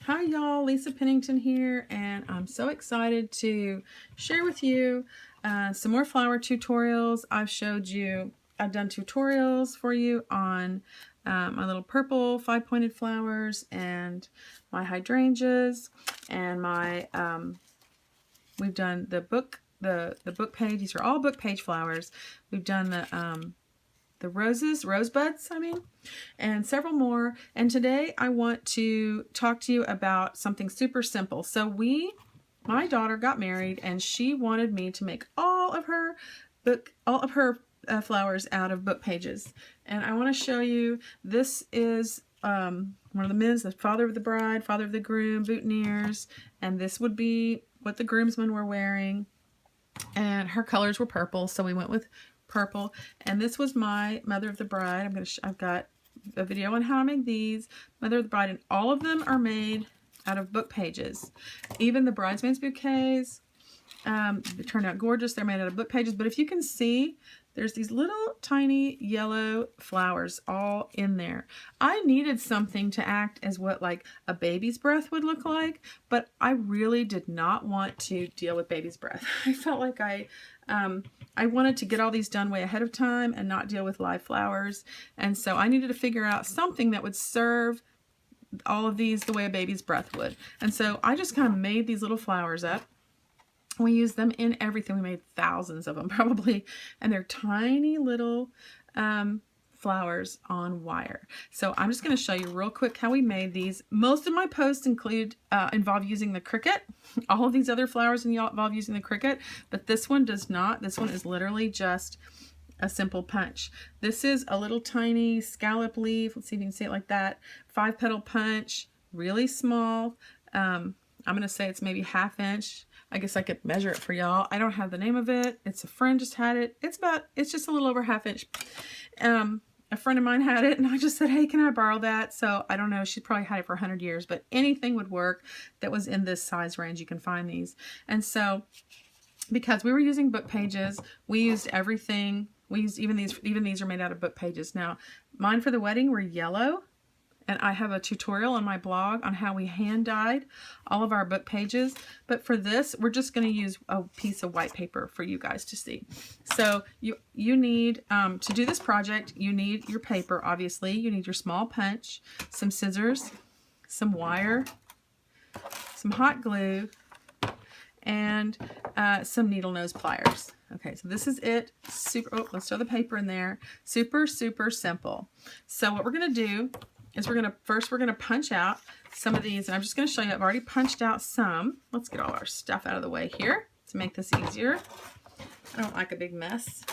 Hi y'all, Lisa Pennington here, and I'm so excited to share with you some more flower tutorials. I've done tutorials for you on my little purple 5-pointed flowers and my hydrangeas, and my we've done the book page. These are all book page flowers. We've done the rosebuds, and several more. And today I want to talk to you about something super simple. So my daughter got married, and she wanted me to make all of her flowers out of book pages. And I want to show you, this is one of the men's, the father of the bride, father of the groom, boutonnieres, and this would be what the groomsmen were wearing. And her colors were purple, so we went with purple. And this was my mother of the bride. I've got a video on how I made these. Mother of the bride, and all of them are made out of book pages. Even the bridesmaids bouquets, they turned out gorgeous. They're made out of book pages. But if you can see, there's these little tiny yellow flowers all in there. I needed something to act as what like a baby's breath would look like, but I really did not want to deal with baby's breath. I felt like I wanted to get all these done way ahead of time and not deal with live flowers. And so I needed to figure out something that would serve all of these the way a baby's breath would. And so I just kind of made these little flowers up. We use them in everything. We made thousands of them probably, and they're tiny little flowers on wire. So I'm just going to show you real quick how we made these. Most of my posts involve using the Cricut. All of these other flowers involve using the Cricut, but this one does not. This one is literally just a simple punch. This is a little tiny scallop leaf. Let's see if you can see it like that. 5-petal punch, really small. I'm going to say it's maybe 1/2 inch. I guess I could measure it for y'all. I don't have the name of it. It's a friend just had it. It's just a little over 1/2 inch. A friend of mine had it, and I just said, hey, can I borrow that? So I don't know, she probably had it for 100 years, but anything would work that was in this size range. You can find these. And so because we were using book pages, we used everything. We used even these are made out of book pages. Now, mine for the wedding were yellow. And I have a tutorial on my blog on how we hand dyed all of our book pages. But for this, we're just going to use a piece of white paper for you guys to see. So you need, to do this project, you need your paper, obviously. You need your small punch, some scissors, some wire, some hot glue, and some needle nose pliers. Okay, so this is it. Let's throw the paper in there. Super, super simple. So what we're going to do is we're going to punch out some of these, and I'm just going to show you. I've already punched out some. Let's get all our stuff out of the way here to make this easier. I don't like a big mess.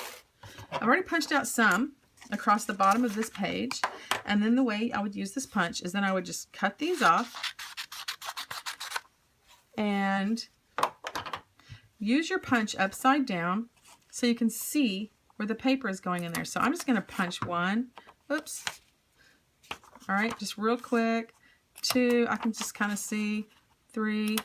I've already punched out some across the bottom of this page, and then the way I would use this punch is then I would just cut these off and use your punch upside down so you can see where the paper is going in there. So I'm just going to punch one. Oops. All right, just real quick. 2, I can just kind of see. 3,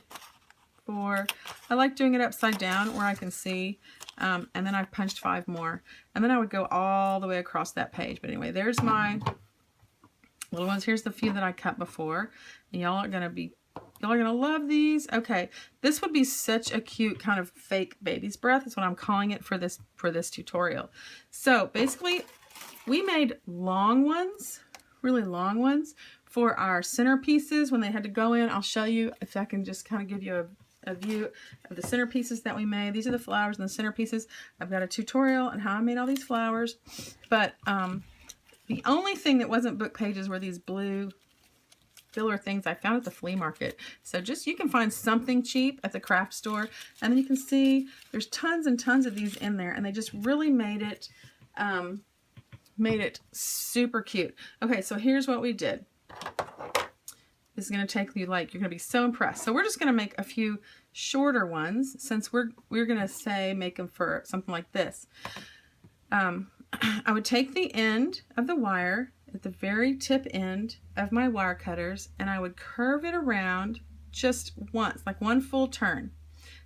4. I like doing it upside down where I can see. And then I've punched 5 more. And then I would go all the way across that page. But anyway, there's my little ones. Here's the few that I cut before. And y'all are gonna love these. Okay, this would be such a cute kind of fake baby's breath. That's what I'm calling it for this tutorial. So basically, we made long ones. Really long ones for our centerpieces when they had to go in. I'll show you if I can just kind of give you a view of the centerpieces that we made. These are the flowers and the centerpieces. I've got a tutorial on how I made all these flowers, but the only thing that wasn't book pages were these blue filler things I found at the flea market. So just, you can find something cheap at the craft store, and then you can see there's tons and tons of these in there, and they just really made it super cute. Okay, so here's what we did. This is going to take you, like, you're going to be so impressed. So we're just going to make a few shorter ones, since we're going to say make them for something like this. I would take the end of the wire at the very tip end of my wire cutters, and I would curve it around just once, like one full turn.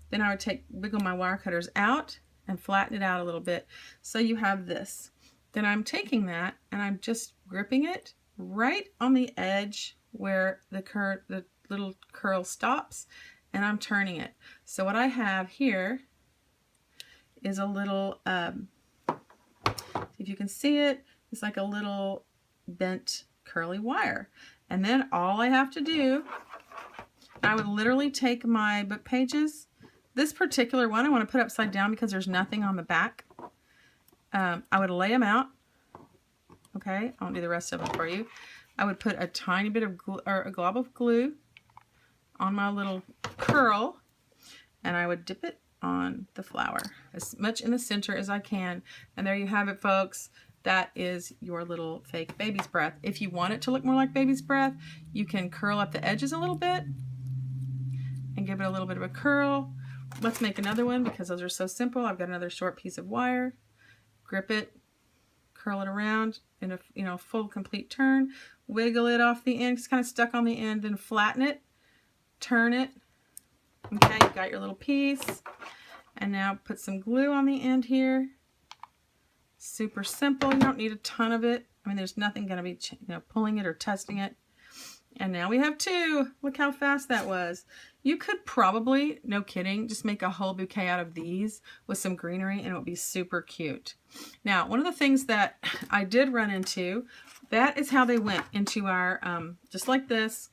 Then I would wiggle my wire cutters out and flatten it out a little bit, so you have this. Then I'm taking that and I'm just gripping it right on the edge where the little curl stops, and I'm turning it. So what I have here is a little, if you can see it, it's like a little bent curly wire. And then all I have to do, I would literally take my book pages. This particular one I want to put upside down because there's nothing on the back. I would lay them out. Okay, I'll do the rest of them for you. I would put a tiny bit of glue, or a glob of glue on my little curl, and I would dip it on the flower as much in the center as I can. And there you have it, folks. That is your little fake baby's breath. If you want it to look more like baby's breath, you can curl up the edges a little bit and give it a little bit of a curl. Let's make another one because those are so simple. I've got another short piece of wire. Grip it, curl it around in a full complete turn, wiggle it off the end. It's kind of stuck on the end, then flatten it, turn it. Okay, you got your little piece. And now put some glue on the end here. Super simple. You don't need a ton of it. I mean, there's nothing going to be pulling it or testing it. And now we have two. Look how fast that was. You could probably, no kidding, just make a whole bouquet out of these with some greenery and it would be super cute. Now, one of the things that I did run into, that is how they went into our, just like this.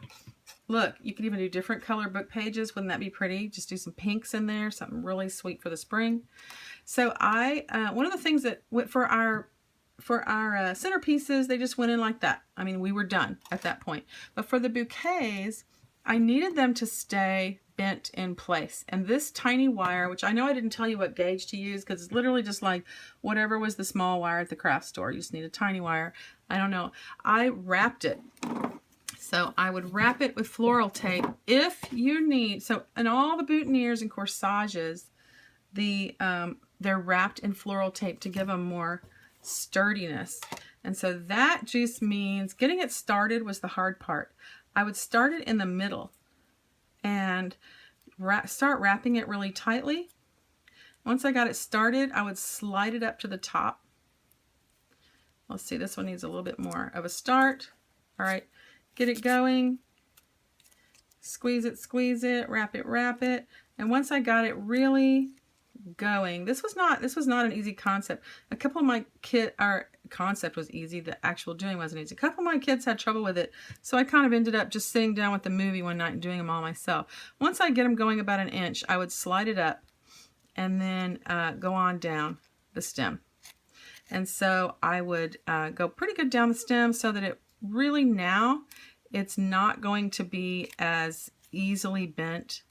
Look, you could even do different color book pages. Wouldn't that be pretty? Just do some pinks in there, something really sweet for the spring. So one of the things that went for our centerpieces, they just went in like that. I mean, we were done at that point. But for the bouquets, I needed them to stay bent in place. And this tiny wire, which I know I didn't tell you what gauge to use because it's literally just like whatever was the small wire at the craft store. You just need a tiny wire. I don't know. I wrapped it. So I would wrap it with floral tape if you need. So in all the boutonnieres and corsages, they're wrapped in floral tape to give them more sturdiness. And so that just means getting it started was the hard part. I would start it in the middle and start wrapping it really tightly. Once I got it started, I would slide it up to the top. Let's see, this one needs a little bit more of a start. All right, get it going. Squeeze it, wrap it. And once I got it really going, this was not an easy concept. A couple of my concept was easy, the actual doing wasn't easy. A couple of my kids had trouble with it, so I kind of ended up just sitting down with the movie one night and doing them all myself. Once I get them going about an inch, I would slide it up and then go on down the stem. And so I would go pretty good down the stem so that it really, now it's not going to be as easily bent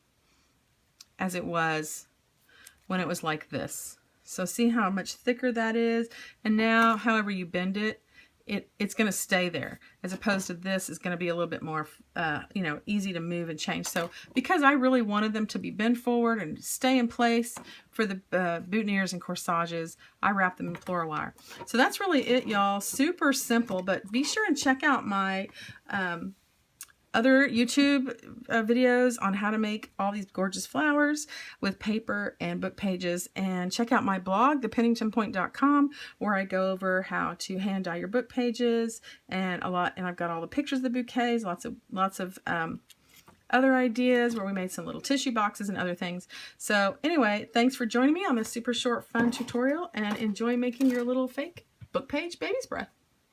as it was when it was like this. So see how much thicker that is? And now, however you bend it, it's going to stay there, as opposed to this is going to be a little bit more, easy to move and change. So because I really wanted them to be bent forward and stay in place for the boutonnieres and corsages, I wrapped them in floral wire. So that's really it, y'all. Super simple, but be sure and check out my other YouTube videos on how to make all these gorgeous flowers with paper and book pages, and check out my blog, thepenningtonpoint.com, where I go over how to hand dye your book pages and I've got all the pictures of the bouquets, lots of other ideas where we made some little tissue boxes and other things. So anyway, thanks for joining me on this super short fun tutorial, and enjoy making your little fake book page baby's breath.